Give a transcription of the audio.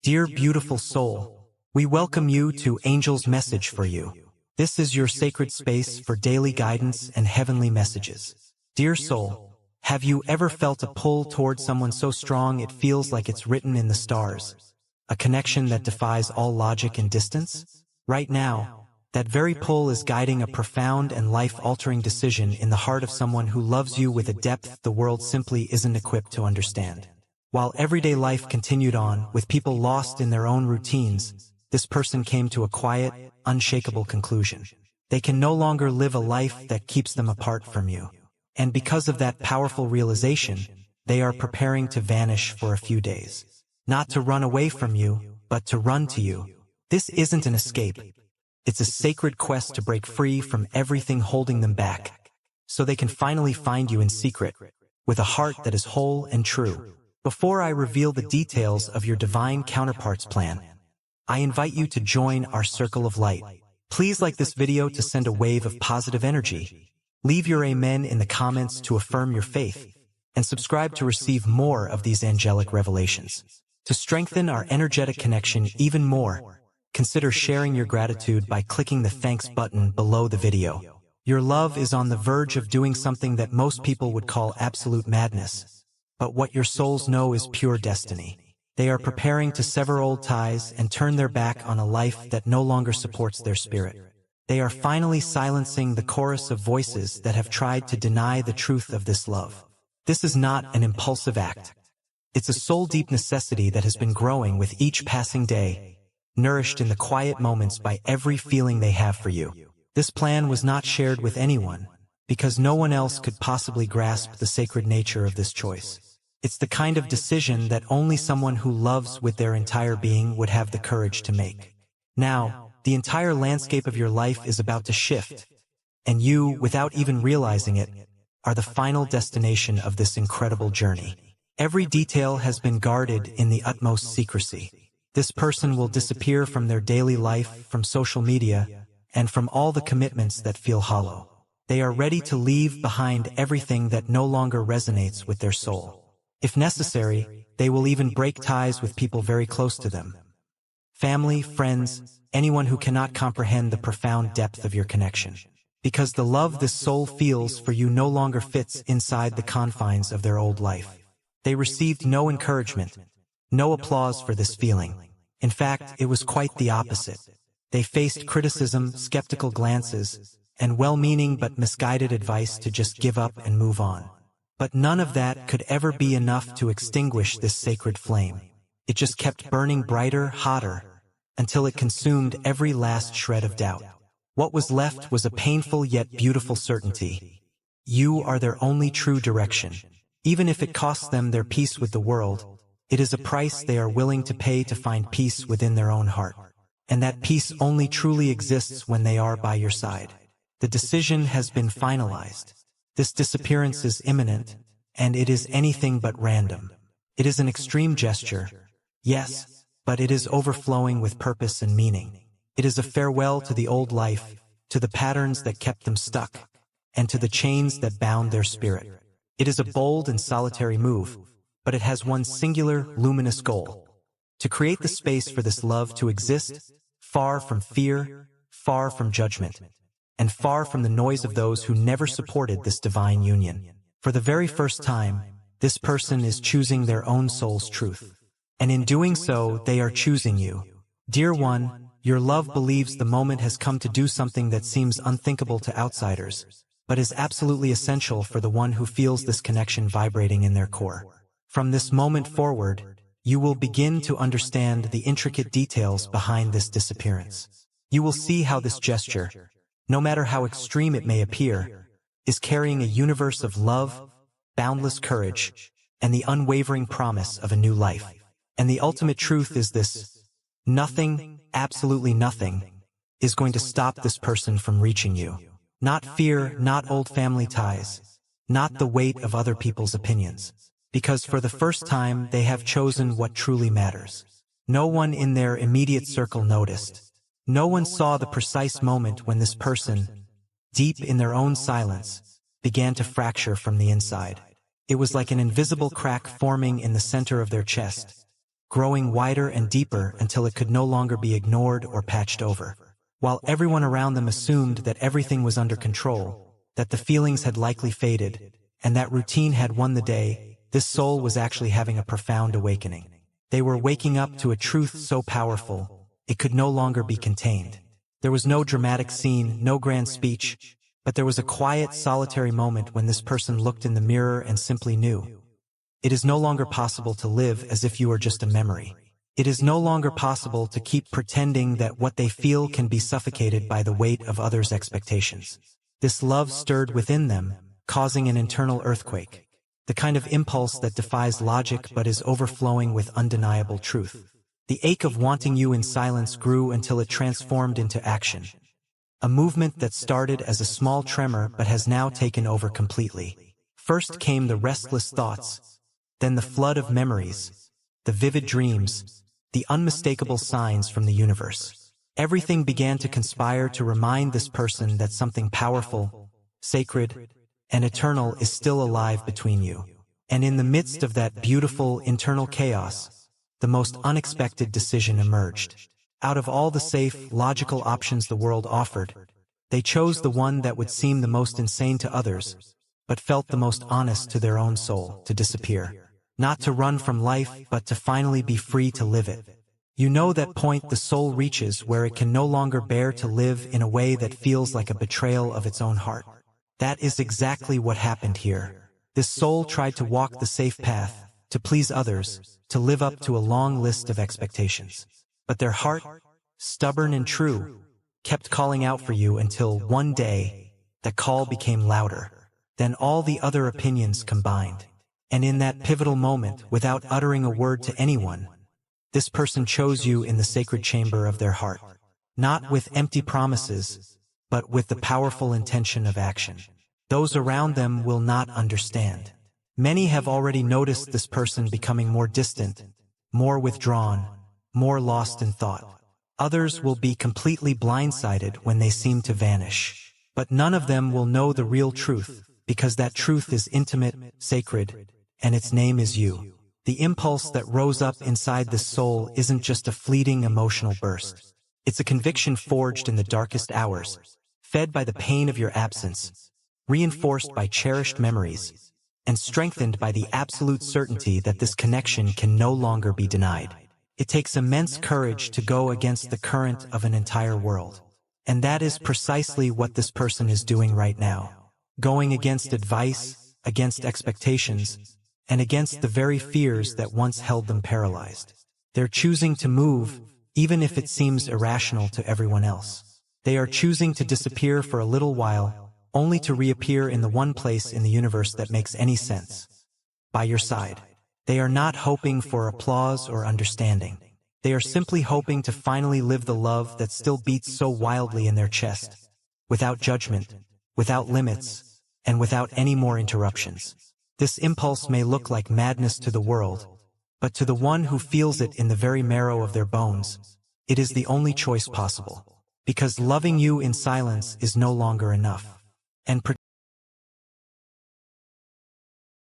Dear beautiful soul, we welcome you to Angel's Message for You. This is your sacred space for daily guidance and heavenly messages. Dear soul, have you ever felt a pull toward someone so strong it feels like it's written in the stars? A connection that defies all logic and distance? Right now, that very pull is guiding a profound and life-altering decision in the heart of someone who loves you with a depth the world simply isn't equipped to understand. While everyday life continued on, with people lost in their own routines, this person came to a quiet, unshakable conclusion. They can no longer live a life that keeps them apart from you. And because of that powerful realization, they are preparing to vanish for a few days. Not to run away from you, but to run to you. This isn't an escape. It's a sacred quest to break free from everything holding them back, so they can finally find you in secret, with a heart that is whole and true. Before I reveal the details of your divine counterpart's plan, I invite you to join our circle of light. Please like this video to send a wave of positive energy. Leave your amen in the comments to affirm your faith, and subscribe to receive more of these angelic revelations. To strengthen our energetic connection even more, consider sharing your gratitude by clicking the thanks button below the video. Your love is on the verge of doing something that most people would call absolute madness. But what your souls know is pure destiny. They are preparing to sever old ties and turn their back on a life that no longer supports their spirit. They are finally silencing the chorus of voices that have tried to deny the truth of this love. This is not an impulsive act. It's a soul-deep necessity that has been growing with each passing day, nourished in the quiet moments by every feeling they have for you. This plan was not shared with anyone, because no one else could possibly grasp the sacred nature of this choice. It's the kind of decision that only someone who loves with their entire being would have the courage to make. Now, the entire landscape of your life is about to shift, and you, without even realizing it, are the final destination of this incredible journey. Every detail has been guarded in the utmost secrecy. This person will disappear from their daily life, from social media, and from all the commitments that feel hollow. They are ready to leave behind everything that no longer resonates with their soul. If necessary, they will even break ties with people very close to them. Family, friends, anyone who cannot comprehend the profound depth of your connection. Because the love this soul feels for you no longer fits inside the confines of their old life. They received no encouragement, no applause for this feeling. In fact, it was quite the opposite. They faced criticism, skeptical glances, and well-meaning but misguided advice to just give up and move on. But none of that could ever be enough to extinguish this sacred flame. It just kept burning brighter, hotter, until it consumed every last shred of doubt. What was left was a painful yet beautiful certainty. You are their only true direction. Even if it costs them their peace with the world, it is a price they are willing to pay to find peace within their own heart. And that peace only truly exists when they are by your side. The decision has been finalized. This disappearance is imminent, and it is anything but random. It is an extreme gesture, yes, but it is overflowing with purpose and meaning. It is a farewell to the old life, to the patterns that kept them stuck, and to the chains that bound their spirit. It is a bold and solitary move, but it has one singular, luminous goal: to create the space for this love to exist, far from fear, far from judgment, and far from the noise of those who never supported this divine union. For the very first time, this person is choosing their own soul's truth. And in doing so, they are choosing you. Dear one, your love believes the moment has come to do something that seems unthinkable to outsiders, but is absolutely essential for the one who feels this connection vibrating in their core. From this moment forward, you will begin to understand the intricate details behind this disappearance. You will see how this gesture, no matter how extreme it may appear, is carrying a universe of love, boundless courage, and the unwavering promise of a new life. And the ultimate truth is this: nothing, absolutely nothing, is going to stop this person from reaching you. Not fear, not old family ties, not the weight of other people's opinions. Because for the first time, they have chosen what truly matters. No one in their immediate circle noticed. No one saw the precise moment when this person, deep in their own silence, began to fracture from the inside. It was like an invisible crack forming in the center of their chest, growing wider and deeper until it could no longer be ignored or patched over. While everyone around them assumed that everything was under control, that the feelings had likely faded, and that routine had won the day, this soul was actually having a profound awakening. They were waking up to a truth so powerful, it could no longer be contained. There was no dramatic scene, no grand speech, but there was a quiet, solitary moment when this person looked in the mirror and simply knew. It is no longer possible to live as if you are just a memory. It is no longer possible to keep pretending that what they feel can be suffocated by the weight of others' expectations. This love stirred within them, causing an internal earthquake. The kind of impulse that defies logic but is overflowing with undeniable truth. The ache of wanting you in silence grew until it transformed into action. A movement that started as a small tremor but has now taken over completely. First came the restless thoughts, then the flood of memories, the vivid dreams, the unmistakable signs from the universe. Everything began to conspire to remind this person that something powerful, sacred, and eternal is still alive between you. And in the midst of that beautiful internal chaos, the most unexpected decision emerged. Out of all the safe, logical options the world offered, they chose the one that would seem the most insane to others, but felt the most honest to their own soul: to disappear. Not to run from life, but to finally be free to live it. You know that point the soul reaches where it can no longer bear to live in a way that feels like a betrayal of its own heart. That is exactly what happened here. This soul tried to walk the safe path, to please others, to live up to a long list of expectations. But their heart, stubborn and true, kept calling out for you until one day, the call became louder than all the other opinions combined. And in that pivotal moment, without uttering a word to anyone, this person chose you in the sacred chamber of their heart. Not with empty promises, but with the powerful intention of action. Those around them will not understand. Many have already noticed this person becoming more distant, more withdrawn, more lost in thought. Others will be completely blindsided when they seem to vanish. But none of them will know the real truth, because that truth is intimate, sacred, and its name is you. The impulse that rose up inside this soul isn't just a fleeting emotional burst. It's a conviction forged in the darkest hours, fed by the pain of your absence, reinforced by cherished memories, and strengthened by the absolute certainty that this connection can no longer be denied. It takes immense courage to go against the current of an entire world. And that is precisely what this person is doing right now. Going against advice, against expectations, and against the very fears that once held them paralyzed. They're choosing to move, even if it seems irrational to everyone else. They are choosing to disappear for a little while, only to reappear in the one place in the universe that makes any sense: by your side. They are not hoping for applause or understanding. They are simply hoping to finally live the love that still beats so wildly in their chest, without judgment, without limits, and without any more interruptions. This impulse may look like madness to the world, but to the one who feels it in the very marrow of their bones, it is the only choice possible. Because loving you in silence is no longer enough. And